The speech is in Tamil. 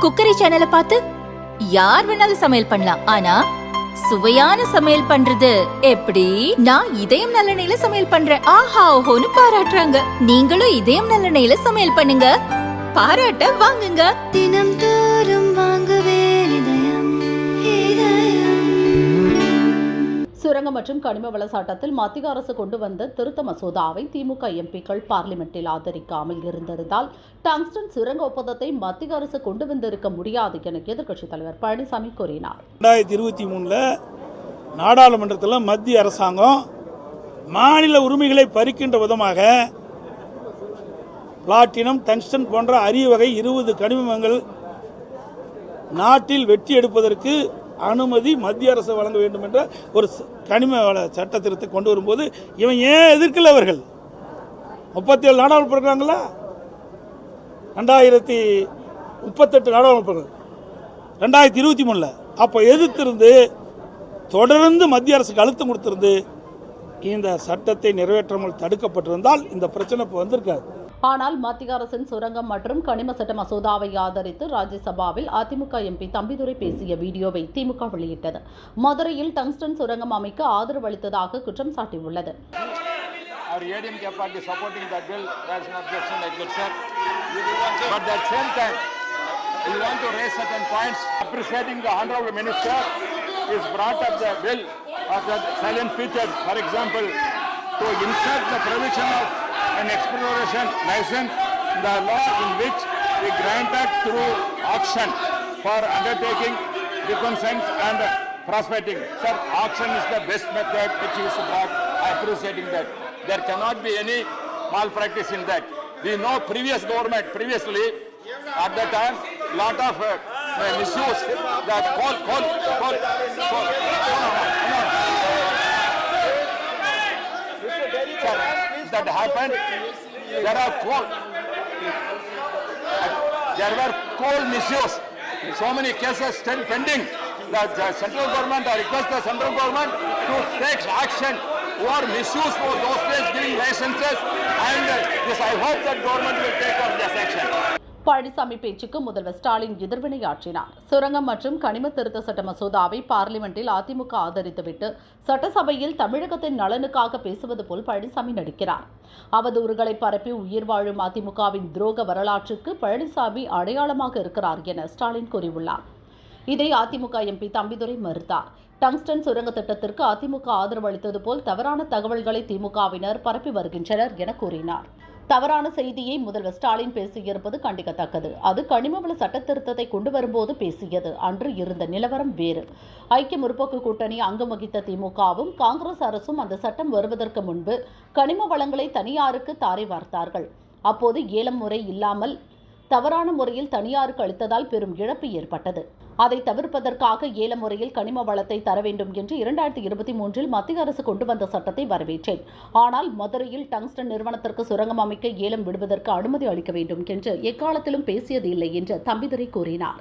குக்கரி சேனலை பார்த்து யார் வேணாலும் சமையல் பண்ணலாம். ஆனா சுவையான சமையல் பண்றது எப்படி? நான் இதயம் நல்லெண்ணெயில சமையல் பண்றேன். ஆஹா ஓஹோன்னு பாராட்டுறாங்க. நீங்களும் இதயம் நல்லெண்ணெயில சமையல் பண்ணுங்க, பாராட்ட வாங்குங்க. தினம் தோறும் வாங்குவே இதயம். சுரங்கம் மற்றும் கனிம வள சட்டத்தில் மத்திய அரசு கொண்டு வந்த திருத்த மசோதாவை திமுக எம்பிக்கள் பார்லிமெண்டில் ஆதரிக்காமல் இருந்திருந்தால் டங்ஸ்டன் சுரங்க ஒப்பந்தத்தை மத்திய அரசு கொண்டு வந்திருக்க முடியாது என எதிர்க்கட்சித் தலைவர் பழனிசாமி கூறினார். 2023 நாடாளுமன்றத்தில் மத்திய அரசாங்கம் மாநில உரிமைகளை பறிக்கின்ற விதமாக பிளாட்டினம், டங்ஸ்டன் போன்ற அரிய வகை 20 கனிமங்கள் நாட்டில் வெட்டி எடுப்பதற்கு அனுமதி மத்திய அரசு வழங்க வேண்டும் என்ற ஒரு கனிம வள சட்ட திருத்தத்தை கொண்டு வரும்போது இவன் ஏன் எதிர்க்கல? அவர்கள் 37 நாடாளுமன்ற இருக்கிறாங்களா, 2038 நாடாளுமன்ற 2023 அப்போ எதிர்த்திருந்து தொடர்ந்து மத்திய அரசுக்கு அழுத்தம் கொடுத்திருந்து இந்த சட்டத்தை நிறைவேற்றாமல் தடுக்கப்பட்டிருந்தால் இந்த பிரச்சனை இப்போ வந்திருக்காது. ஆனால் மத்திய அரசின் சுரங்கம் மற்றும் கனிம சட்ட மசோதாவை ஆதரித்து ராஜ்யசபாவில் அதிமுக எம்பி தம்பிதுரை பேசிய வீடியோவை திமுக வெளியிட்டது. மதுரையில் டங்ஸ்டன் சுரங்கம் அமைக்க ஆதரவு அளித்ததாக குற்றம் சாட்டியுள்ளது. An exploration license, the law in which we granted through auction for undertaking reconnaissance and prospecting. Sir, auction is the best method which is brought. I appreciating that. There cannot be any malpractice in that. We know previous government, previously, at that time, lot of misuse, that coal. That happened, there were coal misuse, so many cases still pending. The central government, I request the central government to take action for misuse for those days giving licenses, and yes, I hope that government will take up this action. Palaniswami பேச்சுக்கு முதல்வர் ஸ்டாலின் எதிர்வினையாற்றினார். சுரங்கம் மற்றும் கனிம திருத்த சட்ட மசோதாவை பார்லிமெண்டில் அதிமுக ஆதரித்துவிட்டு சட்டசபையில் தமிழகத்தின் நலனுக்காக பேசுவது போல் பழனிசாமி நடிக்கிறார். அவதூறுகளை பரப்பி உயிர் வாழும் அதிமுகவின் துரோக வரலாற்றுக்கு பழனிசாமி அடையாளமாக இருக்கிறார் என ஸ்டாலின் கூறியுள்ளார். இதை அதிமுக எம்பி தம்பிதுரை மறுத்தார். டங்ஸ்டன் சுரங்க திட்டத்திற்கு அதிமுக ஆதரவு அளித்தது போல் தவறான தகவல்களை திமுகவினர் பரப்பி வருகின்றனர் என கூறினார். தவறான செய்தியை முதல்வர் ஸ்டாலின் பேசியிருப்பது கண்டிக்கத்தக்கது. அது கனிமவள சட்ட திருத்தத்தை கொண்டு வரும்போது பேசியது. அன்று இருந்த நிலவரம் வேறு. ஐக்கிய முற்போக்கு கூட்டணி அங்கம் வகித்த திமுகவும் காங்கிரஸ் அரசும் அந்த சட்டம் வருவதற்கு முன்பு கனிம வளங்களை தனியாருக்கு தாரை வார்த்தார்கள். அப்போது ஏலம் முறை இல்லாமல் தவறான முறையில் தனியாருக்கு அளித்ததால் பெரும் இழப்பு ஏற்பட்டது. அதை தவிர்ப்பதற்காக ஏல முறையில் கனிம வளத்தை தர வேண்டும் என்று 2023 மத்திய அரசு கொண்டு வந்த சட்டத்தை வரவேற்றேன். ஆனால் மதுரையில் டங்ஸ்டன் நிறுவனத்திற்கு சுரங்கம் அமைக்க ஏலம் விடுவதற்கு அனுமதி அளிக்க வேண்டும் என்று எக்காலத்திலும் பேசியது இல்லை என்று தம்பிதுரை கூறினார்.